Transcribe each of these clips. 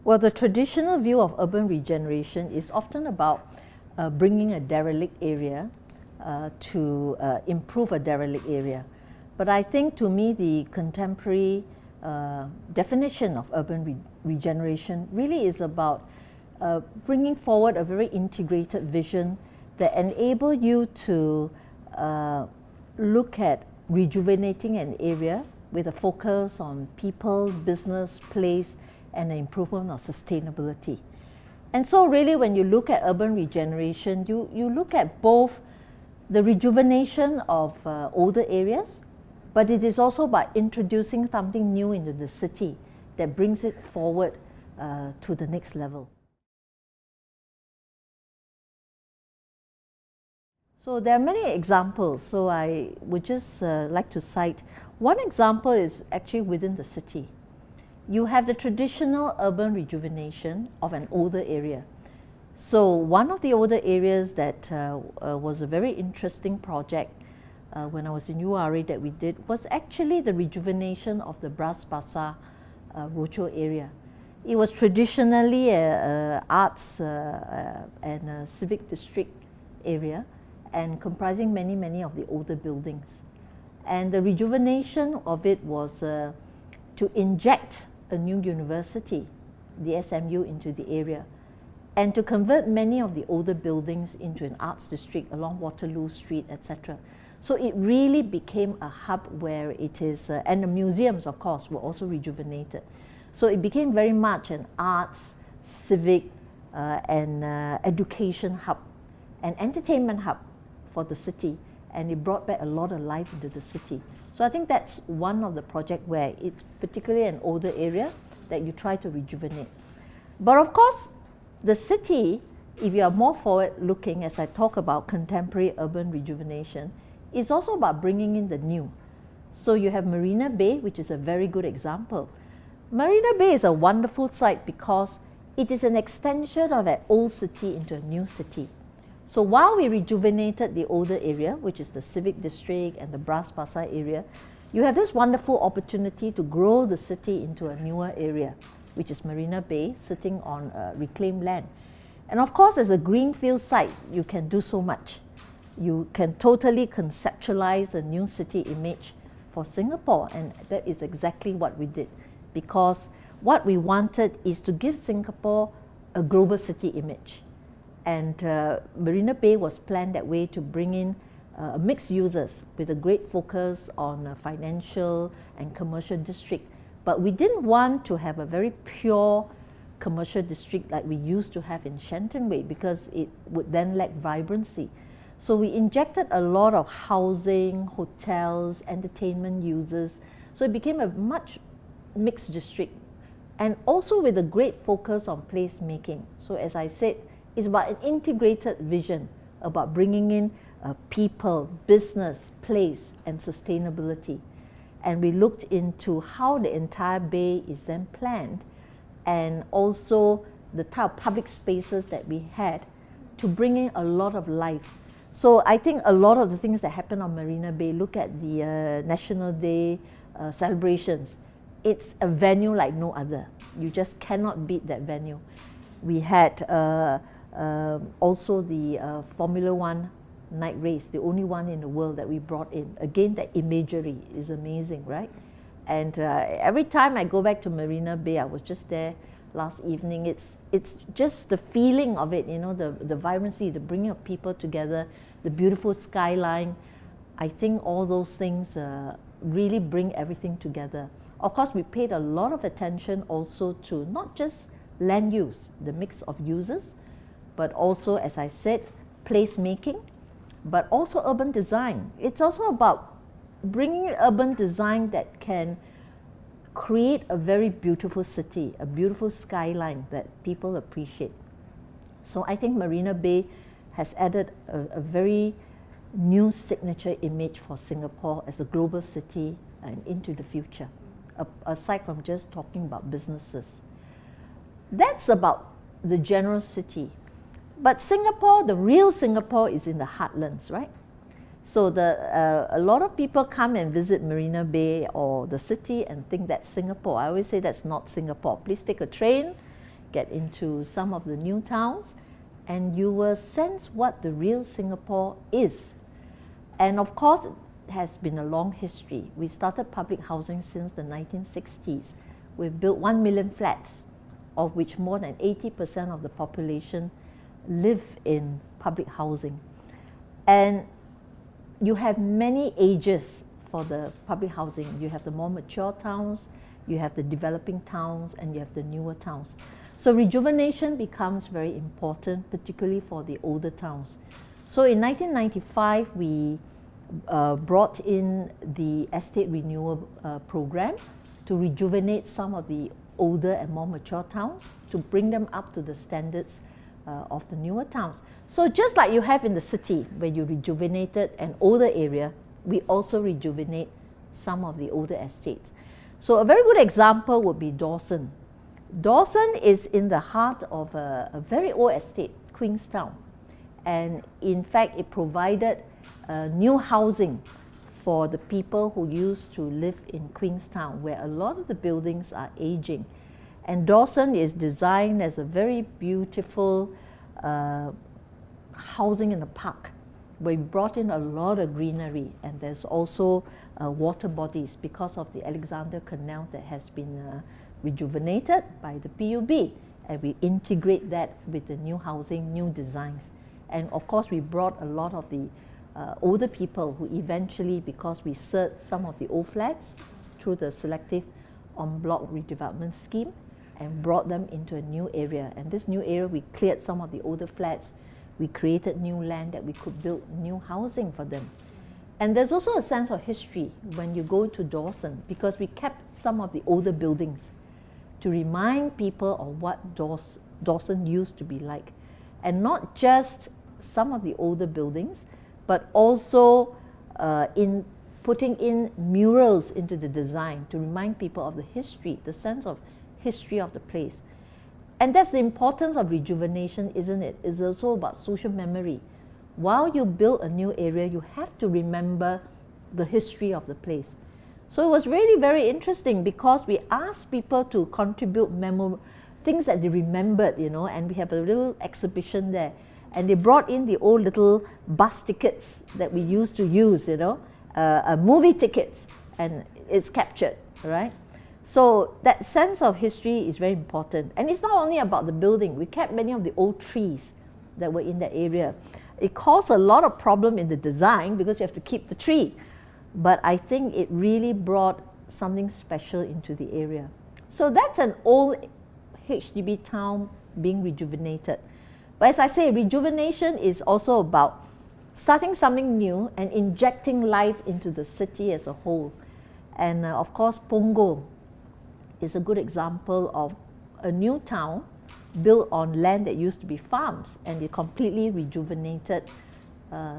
Well, the traditional view of urban regeneration is often about bringing a derelict area to improve a derelict area. But I think to me the contemporary definition of urban regeneration really is about bringing forward a very integrated vision that enable you to look at rejuvenating an area with a focus on people, business, place, and the improvement of sustainability. And so really when you look at urban regeneration, you look at both the rejuvenation of older areas, but it is also about introducing something new into the city that brings it forward to the next level. So there are many examples, so I would just like to cite. One example is actually within the city. You have the traditional urban rejuvenation of an older area. So one of the older areas that was a very interesting project when I was in URA that we did was actually the rejuvenation of the Bras Basah Rochor area. It was traditionally a arts and a civic district area and comprising many of the older buildings. And the rejuvenation of it was to inject a new university, the SMU, into the area, and to convert many of the older buildings into an arts district along Waterloo Street, etc. So it really became a hub where it is, and the museums, of course, were also rejuvenated. So it became very much an arts, civic, and education hub, an entertainment hub for the city, and it brought back a lot of life into the city. So I think that's one of the projects where it's particularly an older area that you try to rejuvenate. But of course, the city, if you are more forward-looking, as I talk about contemporary urban rejuvenation, is also about bringing in the new. So you have Marina Bay, which is a very good example. Marina Bay is a wonderful site because it is an extension of an old city into a new city. So while we rejuvenated the older area, which is the civic district and the Bras Basah area, you have this wonderful opportunity to grow the city into a newer area, which is Marina Bay, sitting on reclaimed land. And of course, as a greenfield site, you can do so much. You can totally conceptualize a new city image for Singapore, and that is exactly what we did. Because what we wanted is to give Singapore a global city image. And Marina Bay was planned that way to bring in mixed users with a great focus on financial and commercial district. But we didn't want to have a very pure commercial district like we used to have in Shenton Way because it would then lack vibrancy. So we injected a lot of housing, hotels, entertainment users. So it became a much mixed district, and also with a great focus on place making. So as I said, it's about an integrated vision about bringing in people, business, place, and sustainability. And we looked into how the entire bay is then planned, and also the type of public spaces that we had to bring in a lot of life. So I think a lot of the things that happen on Marina Bay, look at the National Day celebrations. It's a venue like no other. You just cannot beat that venue. We had also the Formula One night race, the only one in the world that we brought in. Again, that imagery is amazing, right? And every time I go back to Marina Bay, I was just there last evening, it's just the feeling of it, you know, the vibrancy, the bringing of people together, the beautiful skyline. I think all those things really bring everything together. Of course, we paid a lot of attention also to not just land use, the mix of users, but also, as I said, place making, but also urban design. It's also about bringing urban design that can create a very beautiful city, a beautiful skyline that people appreciate. So I think Marina Bay has added a very new signature image for Singapore as a global city and into the future, aside from just talking about businesses. That's about the general city. But Singapore, the real Singapore, is in the heartlands, right? So a lot of people come and visit Marina Bay or the city and think that's Singapore. I always say that's not Singapore. Please take a train get into some of the new towns, and you will sense what the real Singapore is. And of course, it has been a long history. We started public housing since the 1960s. We've built 1 million flats, of which more than 80% of the population live in public housing. And you have many ages for the public housing. You have the more mature towns, you have the developing towns, and you have the newer towns. So rejuvenation becomes very important, particularly for the older towns. So in 1995, we brought in the estate renewal program to rejuvenate some of the older and more mature towns, to bring them up to the standards of the newer towns. So just like you have in the city, where you rejuvenated an older area, we also rejuvenate some of the older estates. So a very good example would be Dawson. Dawson is in the heart of a very old estate, Queenstown. And in fact, it provided new housing for the people who used to live in Queenstown, where a lot of the buildings are aging. And Dawson is designed as a very beautiful housing in a park, where we brought in a lot of greenery, and there's also water bodies because of the Alexander Canal that has been rejuvenated by the PUB, and we integrate that with the new housing, new designs. And of course, we brought a lot of the older people who eventually, because we served some of the old flats through the selective en bloc redevelopment scheme, and brought them into a new area. And this new area, we cleared some of the older flats, we created new land that we could build new housing for them. And there's also a sense of history when you go to Dawson, because we kept some of the older buildings to remind people of what Dawson used to be like. And not just some of the older buildings, but also in putting in murals into the design to remind people of the history, the sense of history of the place. And that's the importance of rejuvenation, isn't it? It's also about social memory. While you build a new area, you have to remember the history of the place. So it was really very interesting, because we asked people to contribute things that they remembered, you know, and we have a little exhibition there. And they brought in the old little bus tickets that we used to use, you know, movie tickets, and it's captured, right? So that sense of history is very important. And it's not only about the building. We kept many of the old trees that were in that area. It caused a lot of problem in the design, because you have to keep the tree. But I think it really brought something special into the area. So that's an old HDB town being rejuvenated. But as I say, rejuvenation is also about starting something new and injecting life into the city as a whole. And of course, Punggol is a good example of a new town built on land that used to be farms, and they completely rejuvenated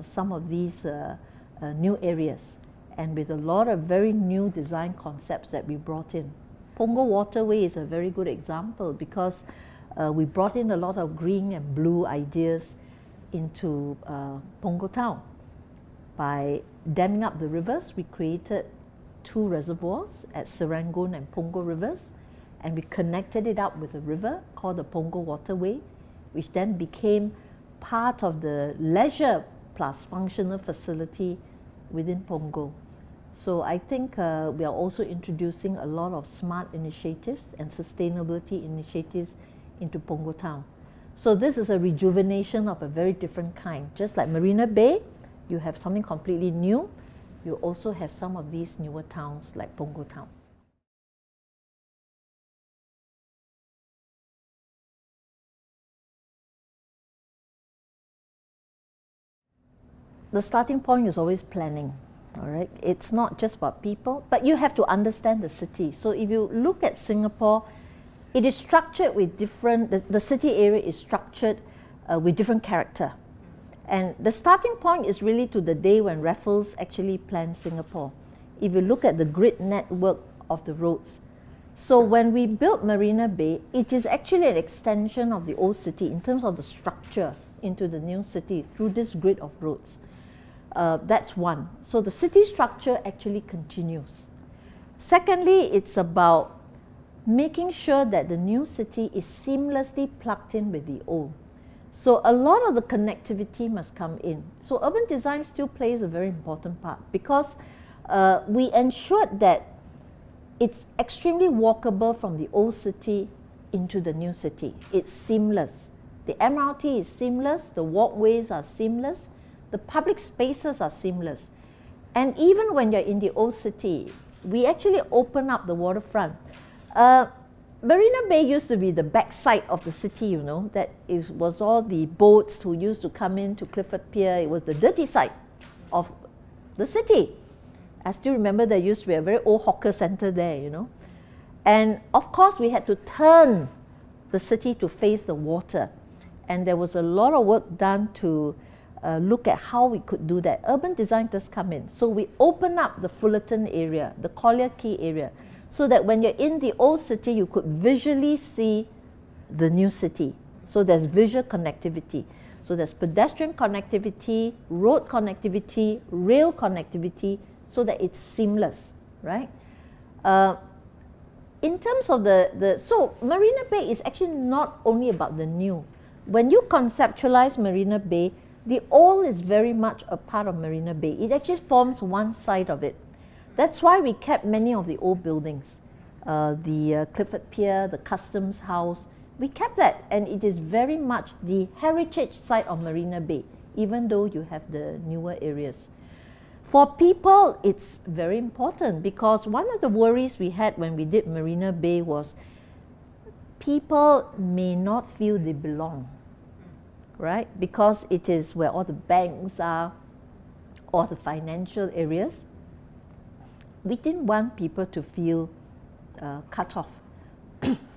some of these new areas, and with a lot of very new design concepts that we brought in. Punggol Waterway is a very good example, because we brought in a lot of green and blue ideas into Punggol town. By damming up the rivers, we created 2 reservoirs at Serangoon and Punggol rivers, and we connected it up with a river called the Punggol Waterway, which then became part of the leisure plus functional facility within Punggol. So I think we are also introducing a lot of smart initiatives and sustainability initiatives into Punggol town. So this is a rejuvenation of a very different kind. Just like Marina Bay, you have something completely new. You also have some of these newer towns like Punggol town. The starting point is always planning, all right? It's not just about people, but you have to understand the city. So if you look at Singapore, it is structured with different, the city area is structured with different character. And the starting point is really to the day when Raffles actually planned Singapore. If you look at the grid network of the roads. So when we built Marina Bay, it is actually an extension of the old city in terms of the structure into the new city through this grid of roads. That's one. So the city structure actually continues. Secondly, it's about making sure that the new city is seamlessly plugged in with the old. So a lot of the connectivity must come in. So urban design still plays a very important part because we ensured that it's extremely walkable from the old city into the new city. It's seamless. The MRT is seamless, the walkways are seamless, the public spaces are seamless. And even when you're in the old city, we actually open up the waterfront. Marina Bay used to be the backside of the city, you know, that it was all the boats who used to come in to Clifford Pier. It was the dirty side of the city. I still remember there used to be a very old hawker center there, you know. And of course, we had to turn the city to face the water. And there was a lot of work done to look at how we could do that. Urban design does come in. So we open up the Fullerton area, the Collier Quay area, so that when you're in the old city, you could visually see the new city. So there's visual connectivity. So there's pedestrian connectivity, road connectivity, rail connectivity, so that it's seamless, right? In terms of so Marina Bay is actually not only about the new. When you conceptualize Marina Bay, the old is very much a part of Marina Bay. It actually forms one side of it. That's why we kept many of the old buildings. The Clifford Pier, the Customs House, we kept that, and it is very much the heritage side of Marina Bay, even though you have the newer areas. For people, it's very important because one of the worries we had when we did Marina Bay was people may not feel they belong, right? Because it is where all the banks are, all the financial areas. We didn't want people to feel cut off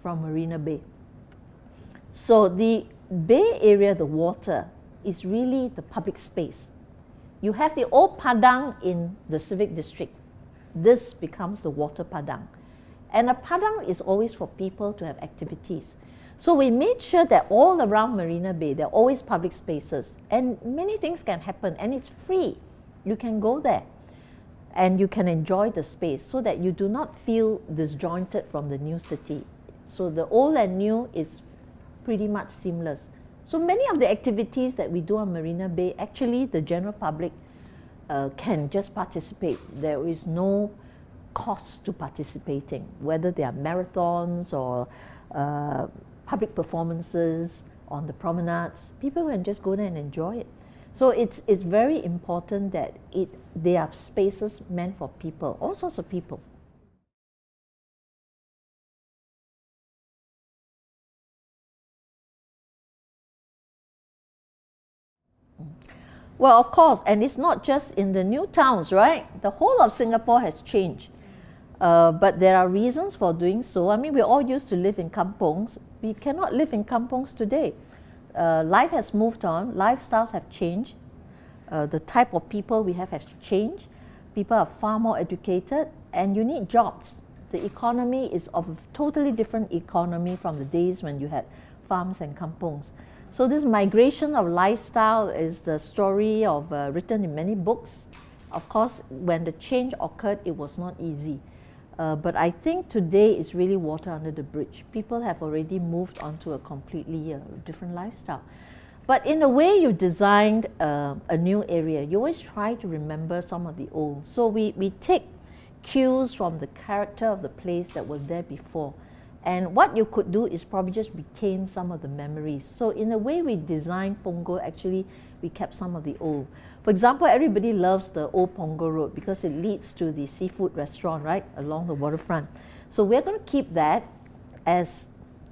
from Marina Bay. So the Bay Area, the water, is really the public space. You have the old Padang in the civic district. This becomes the water Padang. And a Padang is always for people to have activities. So we made sure that all around Marina Bay, there are always public spaces. And many things can happen, and it's free. You can go there and you can enjoy the space so that you do not feel disjointed from the new city. So the old and new is pretty much seamless. So many of the activities that we do on Marina Bay, actually the general public can just participate. There is no cost to participating, whether they are marathons or public performances on the promenades. People can just go there and enjoy it. So it's very important that they are spaces meant for people, all sorts of people. Well, of course, and it's not just in the new towns, right? The whole of Singapore has changed. But there are reasons for doing so. I mean, we all used to live in kampongs. We cannot live in kampongs today. Life has moved on, lifestyles have changed. The type of people we have changed. People are far more educated, and you need jobs. The economy is of a totally different economy from the days when you had farms and kampongs. So this migration of lifestyle is the story of written in many books. Of course, when the change occurred, it was not easy. But I think today is really water under the bridge. People have already moved on to a completely different lifestyle. But in a way, you designed a new area. You always try to remember some of the old. So we take cues from the character of the place that was there before. And what you could do is probably just retain some of the memories. So in a way, we designed Punggol, actually, we kept some of the old. For example, everybody loves the old Punggol Road because it leads to the seafood restaurant, right, along the waterfront. So we're going to keep that as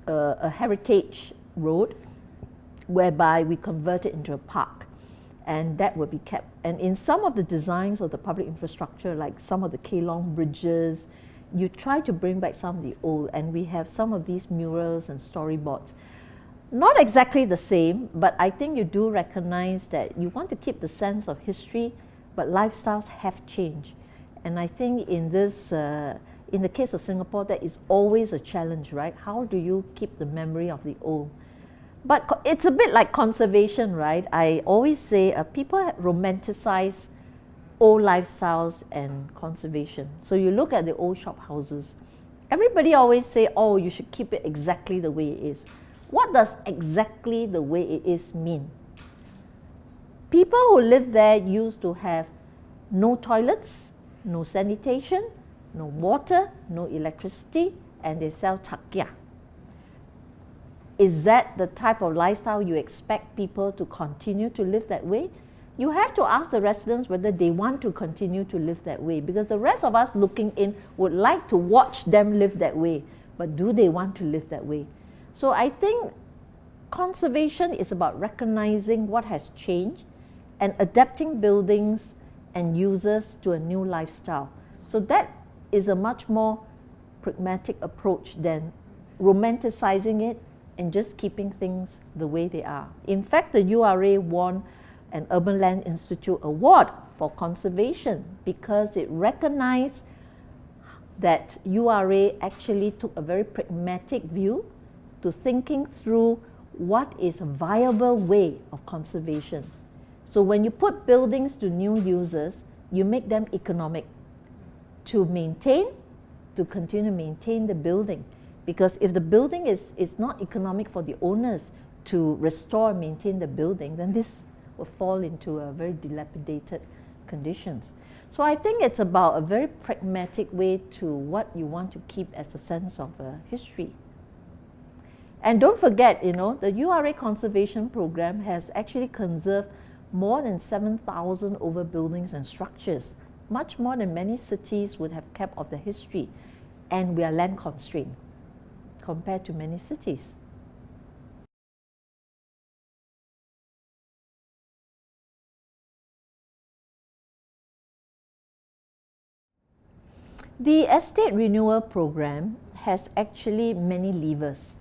a heritage road, whereby we convert it into a park, and that will be kept. And in some of the designs of the public infrastructure, like some of the Kelong bridges, you try to bring back some of the old, and we have some of these murals and storyboards. Not exactly the same, but I think you do recognize that you want to keep the sense of history, but lifestyles have changed. And I think in this, in the case of Singapore, that is always a challenge, right? How do you keep the memory of the old? But it's a bit like conservation, right? I always say people romanticize old lifestyles and conservation. So you look at the old shop houses. Everybody always say, oh, you should keep it exactly the way it is. What does exactly the way it is mean? People who live there used to have no toilets, no sanitation, no water, no electricity, and they sell takya. Is that the type of lifestyle you expect people to continue to live that way? You have to ask the residents whether they want to continue to live that way, because the rest of us looking in would like to watch them live that way, but do they want to live that way? So I think conservation is about recognizing what has changed and adapting buildings and users to a new lifestyle. So that is a much more pragmatic approach than romanticizing it and just keeping things the way they are. In fact, the URA won an Urban Land Institute award for conservation because it recognized that URA actually took a very pragmatic view to thinking through what is a viable way of conservation. So when you put buildings to new users, you make them economic to maintain, to continue to maintain the building. Because if the building is not economic for the owners to restore and maintain the building, then this will fall into a very dilapidated conditions. So I think it's about a very pragmatic way to what you want to keep as a sense of history. And don't forget, the URA conservation program has actually conserved more than 7,000 over buildings and structures, much more than many cities would have kept of the history. And we are land constrained compared to many cities. The estate renewal program has actually many levers.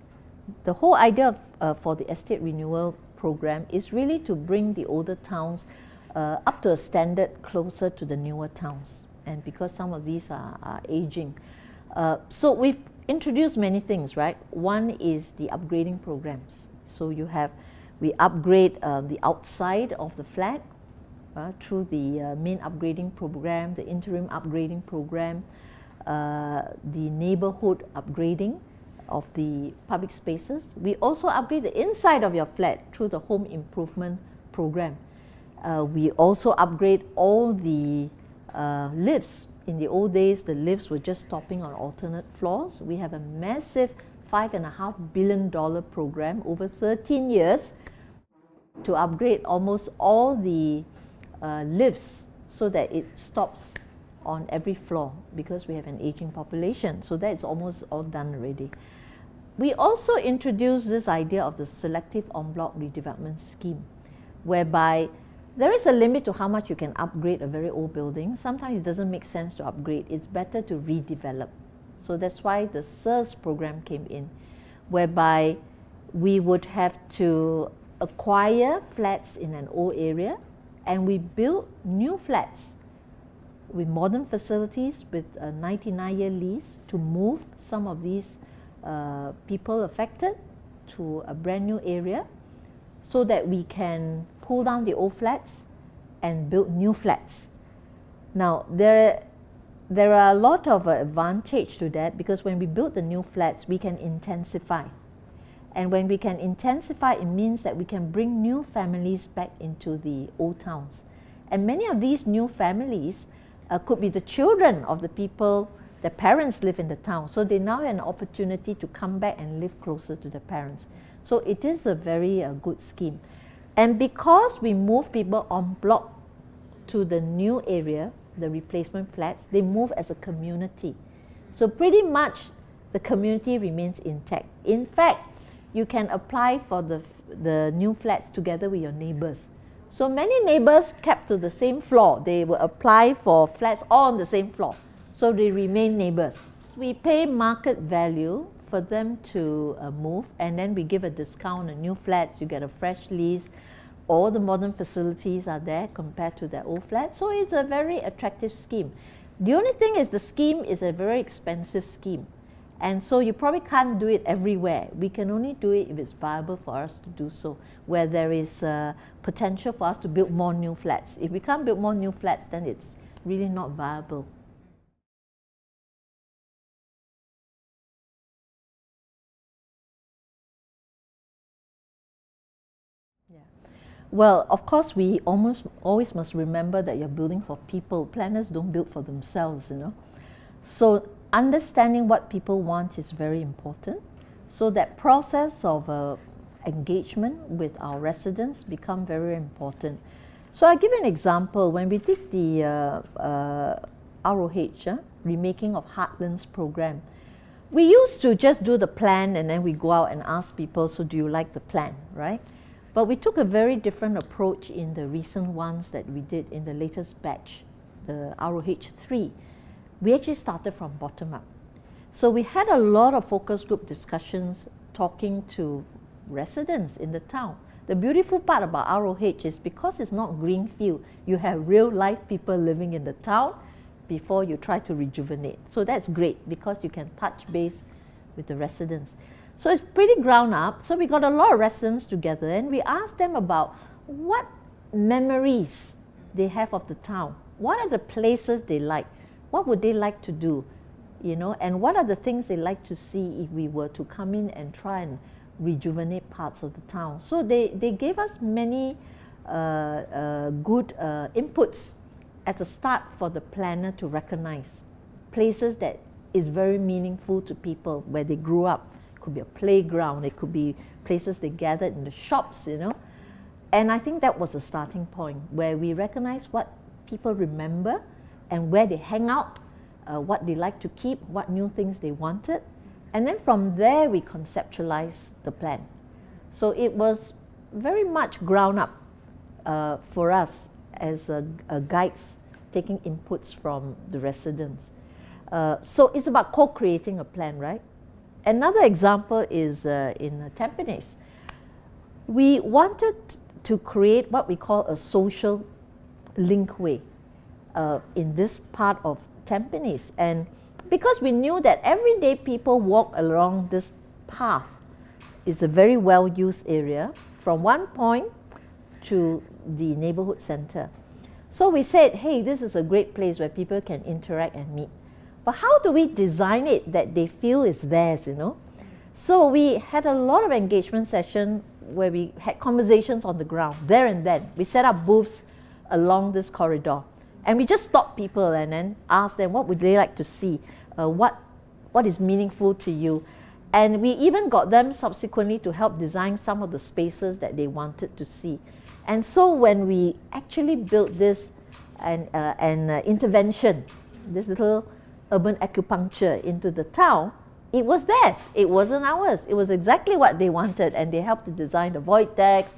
The whole idea for the estate renewal program is really to bring the older towns up to a standard closer to the newer towns, and because some of these are aging. So we've introduced many things, right? One is the upgrading programs. So we upgrade the outside of the flat through the main upgrading program, the interim upgrading program, the neighbourhood upgrading of the public spaces. We also upgrade the inside of your flat through the home improvement program. We also upgrade all the lifts. In the old days, the lifts were just stopping on alternate floors. We have a massive $5.5 billion program over 13 years to upgrade almost all the lifts so that it stops on every floor, because we have an aging population. So that's almost all done already. We also introduced this idea of the selective en bloc redevelopment scheme, whereby there is a limit to how much you can upgrade a very old building. Sometimes it doesn't make sense to upgrade. It's better to redevelop. So that's why the CERS program came in, whereby we would have to acquire flats in an old area, and we build new flats with modern facilities with a 99-year lease to move some of these people affected to a brand new area, so that we can pull down the old flats and build new flats. Now, there are a lot of advantage to that, because when we build the new flats, we can intensify. And when we can intensify, it means that we can bring new families back into the old towns. And many of these new families could be the children of the people, the parents live in the town. So they now have an opportunity to come back and live closer to the parents. So it is a very good scheme. And because we move people en bloc to the new area, the replacement flats, they move as a community. So pretty much the community remains intact. In fact, you can apply for the new flats together with your neighbors. So many neighbors kept to the same floor. They will apply for flats all on the same floor. So they remain neighbors. We pay market value for them to move, and then we give a discount on new flats. You get a fresh lease. All the modern facilities are there compared to their old flats. So it's a very attractive scheme. The only thing is the scheme is a very expensive scheme. And so you probably can't do it everywhere. We can only do it if it's viable for us to do so, where there is potential for us to build more new flats. If we can't build more new flats, then it's really not viable. Well, of course, we almost always must remember that you're building for people. Planners don't build for themselves, you know. So understanding what people want is very important. So that process of engagement with our residents become very important. So I'll give you an example. When we did the ROH, Remaking of Heartlands program, we used to just do the plan and then we go out and ask people, so do you like the plan, right? But we took a very different approach in the recent ones that we did in the latest batch, the ROH 3. We actually started from bottom up. So we had a lot of focus group discussions talking to residents in the town. The beautiful part about ROH is because it's not greenfield, you have real life people living in the town before you try to rejuvenate. So that's great because you can touch base with the residents. So it's pretty ground up. So we got a lot of residents together and we asked them about what memories they have of the town. What are the places they like? What would they like to do? You know, and what are the things they like to see if we were to come in and try and rejuvenate parts of the town? So they gave us many good inputs at the start for the planner to recognize places that is very meaningful to people where they grew up. It could be a playground, it could be places they gathered in the shops, you know. And I think that was the starting point where we recognize what people remember and where they hang out, what they like to keep, what new things they wanted. And then from there, we conceptualized the plan. So it was very much ground up for us as guides, taking inputs from the residents. So it's about co-creating a plan, right? Another example is in Tampines. We wanted to create what we call a social linkway in this part of Tampines. And because we knew that everyday people walk along this path, it's a very well-used area from one point to the neighborhood center. So we said, hey, this is a great place where people can interact and meet. But how do we design it that they feel is theirs, you know? So we had a lot of engagement sessions where we had conversations on the ground, there and then. We set up booths along this corridor. And we just stopped people and then asked them what would they like to see, what is meaningful to you. And we even got them subsequently to help design some of the spaces that they wanted to see. And so when we actually built this intervention, this little urban acupuncture into the town, it was theirs, it wasn't ours. It was exactly what they wanted, and they helped to design the void decks.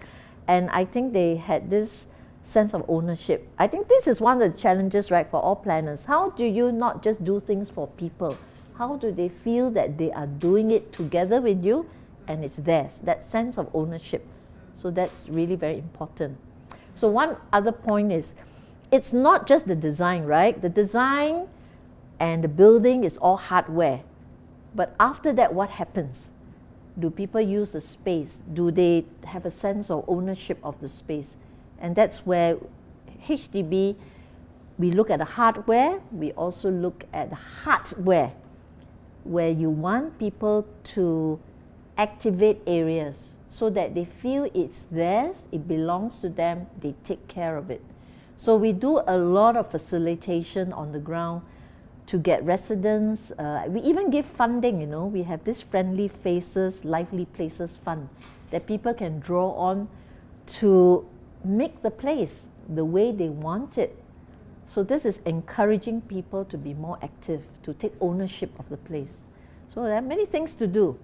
And I think they had this sense of ownership. I think this is one of the challenges, right, for all planners. How do you not just do things for people? How do they feel that they are doing it together with you and it's theirs, that sense of ownership? So that's really very important. So one other point is, it's not just the design, right? The design and the building is all hardware. But after that, what happens? Do people use the space? Do they have a sense of ownership of the space? And that's where HDB, we look at the hardware, we also look at the hardware, where you want people to activate areas so that they feel it's theirs, it belongs to them, they take care of it. So we do a lot of facilitation on the ground to get residents. We even give funding, you know. We have this Friendly Faces, Lively Places Fund that people can draw on to make the place the way they want it. So this is encouraging people to be more active, to take ownership of the place. So there are many things to do.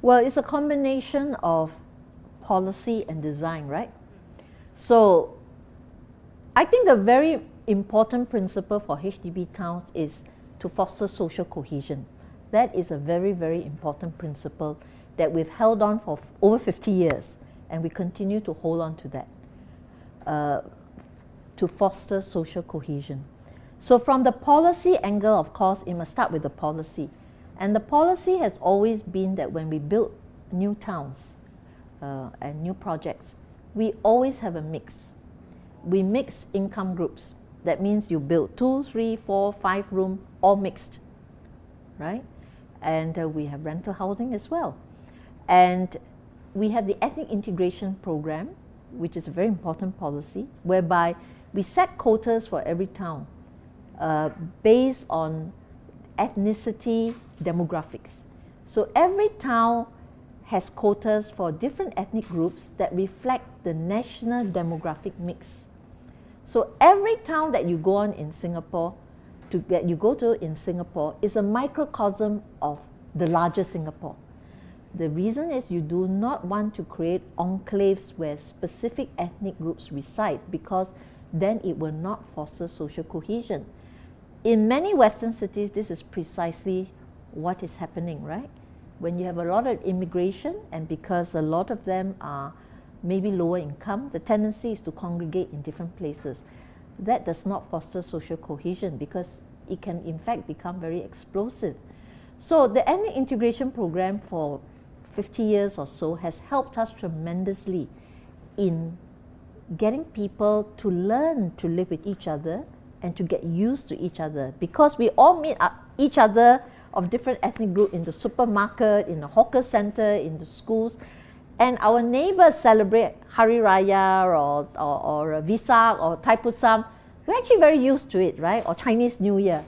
Well, it's a combination of policy and design, right? So I think the very important principle for HDB towns is to foster social cohesion. That is a very, very important principle that we've held on for over 50 years, and we continue to hold on to that, to foster social cohesion. So from the policy angle, of course, it must start with the policy. And the policy has always been that when we build new towns and new projects, we always have a mix. We mix income groups. That means you build 2, 3, 4, 5 room, all mixed, right? And we have rental housing as well. And we have the ethnic integration program, which is a very important policy, whereby we set quotas for every town based on ethnicity demographics. So every town has quotas for different ethnic groups that reflect the national demographic mix. So every town that you go on in Singapore, in Singapore, is a microcosm of the larger Singapore. The reason is you do not want to create enclaves where specific ethnic groups reside, because then it will not foster social cohesion. In many Western cities, this is precisely what is happening, right? When you have a lot of immigration, and because a lot of them are maybe lower income, the tendency is to congregate in different places. That does not foster social cohesion, because it can in fact become very explosive. So the ethnic integration program for 50 years or so has helped us tremendously in getting people to learn to live with each other and to get used to each other, because we all meet each other of different ethnic group in the supermarket, in the hawker center, in the schools, and our neighbors celebrate Hari Raya or Vesak or Thaipusam. We're actually very used to it, right? Or Chinese New Year.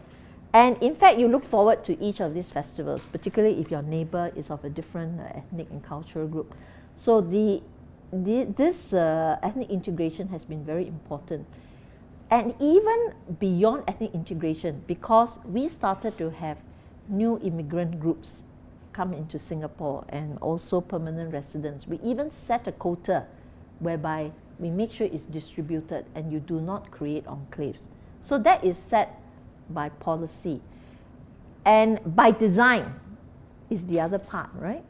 And in fact, you look forward to each of these festivals, particularly if your neighbor is of a different ethnic and cultural group. So this ethnic integration has been very important. And even beyond ethnic integration, because we started to have new immigrant groups come into Singapore and also permanent residents, we even set a quota whereby we make sure it's distributed and you do not create enclaves. So that is set by policy. And by design is the other part, right?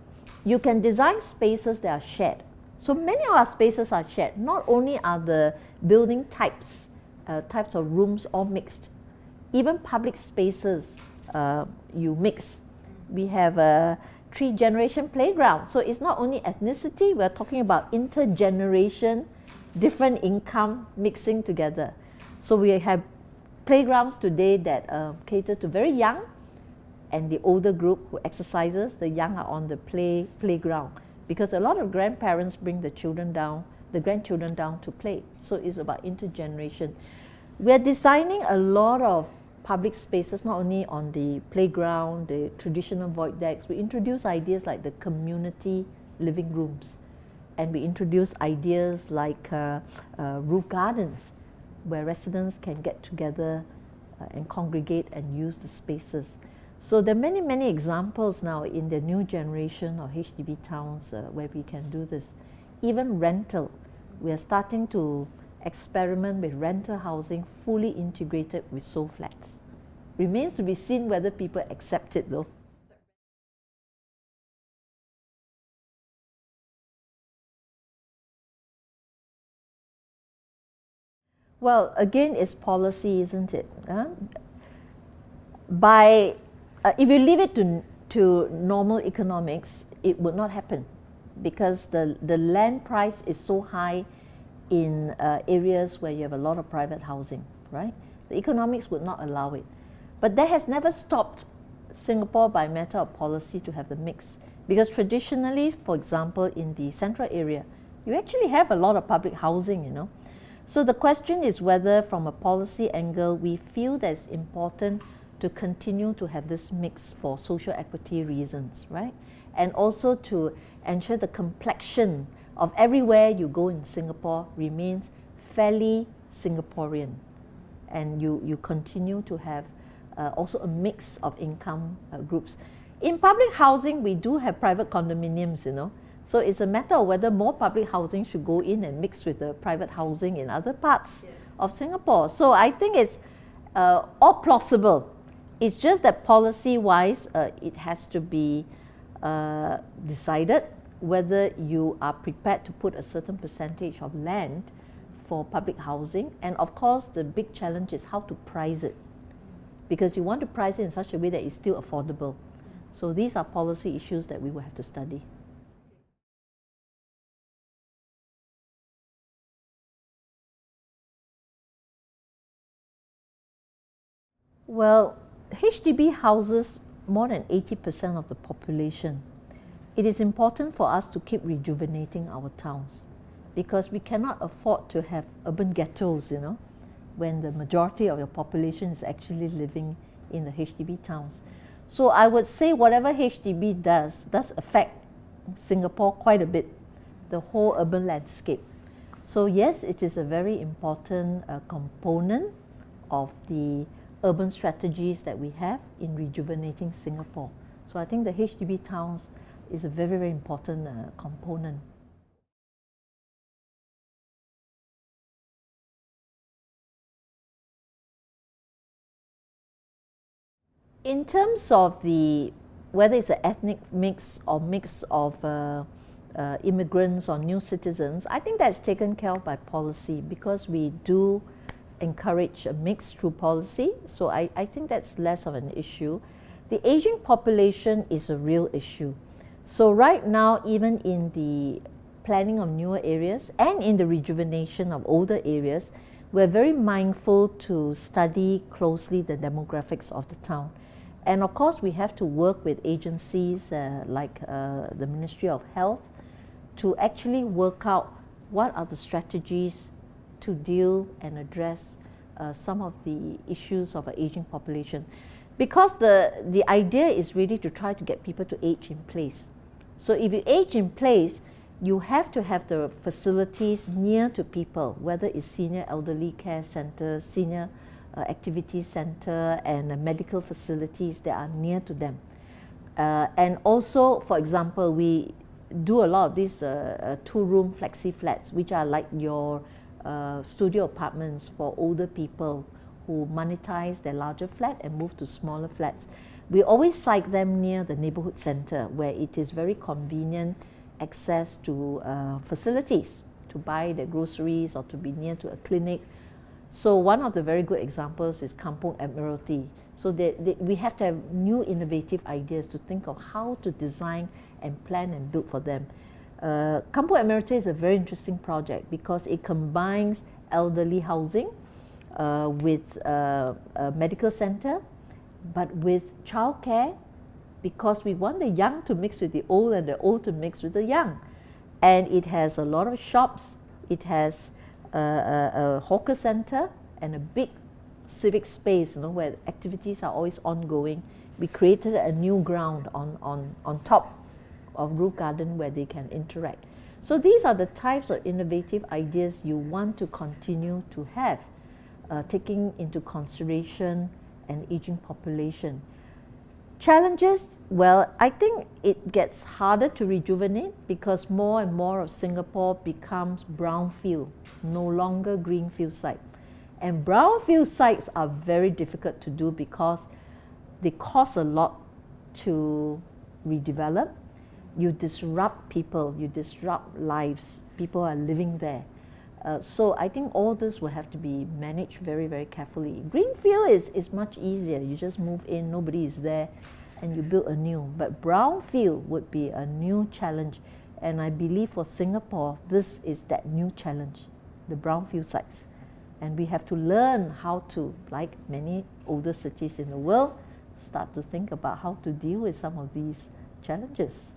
You can design spaces that are shared. So many of our spaces are shared. Not only are the building types of rooms all mixed, even public spaces you mix. We have a 3-generation playground. So it's not only ethnicity, we're talking about intergeneration, different income mixing together. So we have playgrounds today that cater to very young and the older group who exercises. The young are on the playground, because a lot of grandparents bring the grandchildren down to play. So it's about intergeneration. We're designing a lot of public spaces, not only on the playground, the traditional void decks. We introduce ideas like the community living rooms, and we introduce ideas like roof gardens, where residents can get together and congregate and use the spaces. So there are many, many examples now in the new generation of HDB towns where we can do this. Even rental, we are starting to experiment with rental housing fully integrated with soul flats. Remains to be seen whether people accept it though. Well, again, it's policy, isn't it? If you leave it to normal economics, it would not happen, because the land price is so high in areas where you have a lot of private housing, right? The economics would not allow it. But that has never stopped Singapore by matter of policy to have the mix, because traditionally, for example, in the central area, you actually have a lot of public housing, you know. So the question is whether from a policy angle we feel that it's important to continue to have this mix for social equity reasons, right? And also to ensure the complexion of everywhere you go in Singapore remains fairly Singaporean, and you continue to have also a mix of income groups. In public housing, we do have private condominiums, you know. So it's a matter of whether more public housing should go in and mix with the private housing in other parts of Singapore. So I think it's all plausible. It's just that policy-wise, it has to be decided whether you are prepared to put a certain percentage of land for public housing. And of course, the big challenge is how to price it, because you want to price it in such a way that it's still affordable. So these are policy issues that we will have to study. Well, HDB houses more than 80% of the population. It is important for us to keep rejuvenating our towns because we cannot afford to have urban ghettos, when the majority of your population is actually living in the HDB towns. So I would say whatever HDB does affect Singapore quite a bit, the whole urban landscape. So yes, it is a very important component of the urban strategies that we have in rejuvenating Singapore. So I think the HDB towns is a very, very important component. In terms of whether it's an ethnic mix or mix of immigrants or new citizens, I think that's taken care of by policy because we do encourage a mix through policy. So I think that's less of an issue. The aging population is a real issue. So right now, even in the planning of newer areas and in the rejuvenation of older areas, we're very mindful to study closely the demographics of the town. And of course, we have to work with agencies like the Ministry of Health to actually work out what are the strategies to deal and address some of the issues of an aging population. Because the idea is really to try to get people to age in place. So if you age in place, you have to have the facilities near to people, whether it's senior elderly care centers, senior activity center, and medical facilities that are near to them. And also, for example, we do a lot of these two-room flexi flats, which are like your studio apartments for older people who monetize their larger flat and move to smaller flats. We always site them near the neighbourhood centre where it is very convenient access to facilities to buy their groceries or to be near to a clinic. So one of the very good examples is Kampong Admiralty. So we have to have new innovative ideas to think of how to design and plan and build for them. Kampong Admiralty is a very interesting project because it combines elderly housing with a medical center, but with childcare, because we want the young to mix with the old and the old to mix with the young. And it has a lot of shops, it has a hawker center and a big civic space, where activities are always ongoing. We created a new ground on top of roof garden where they can interact. So these are the types of innovative ideas you want to continue to have, taking into consideration an aging population. Challenges, well, I think it gets harder to rejuvenate because more and more of Singapore becomes brownfield, no longer greenfield site. And brownfield sites are very difficult to do because they cost a lot to redevelop. You disrupt people, you disrupt lives. People are living there. So I think all this will have to be managed very, very carefully. Greenfield is much easier. You just move in, nobody is there, and you build anew. But brownfield would be a new challenge. And I believe for Singapore, this is that new challenge, the brownfield sites. And we have to learn how to, like many older cities in the world, start to think about how to deal with some of these challenges.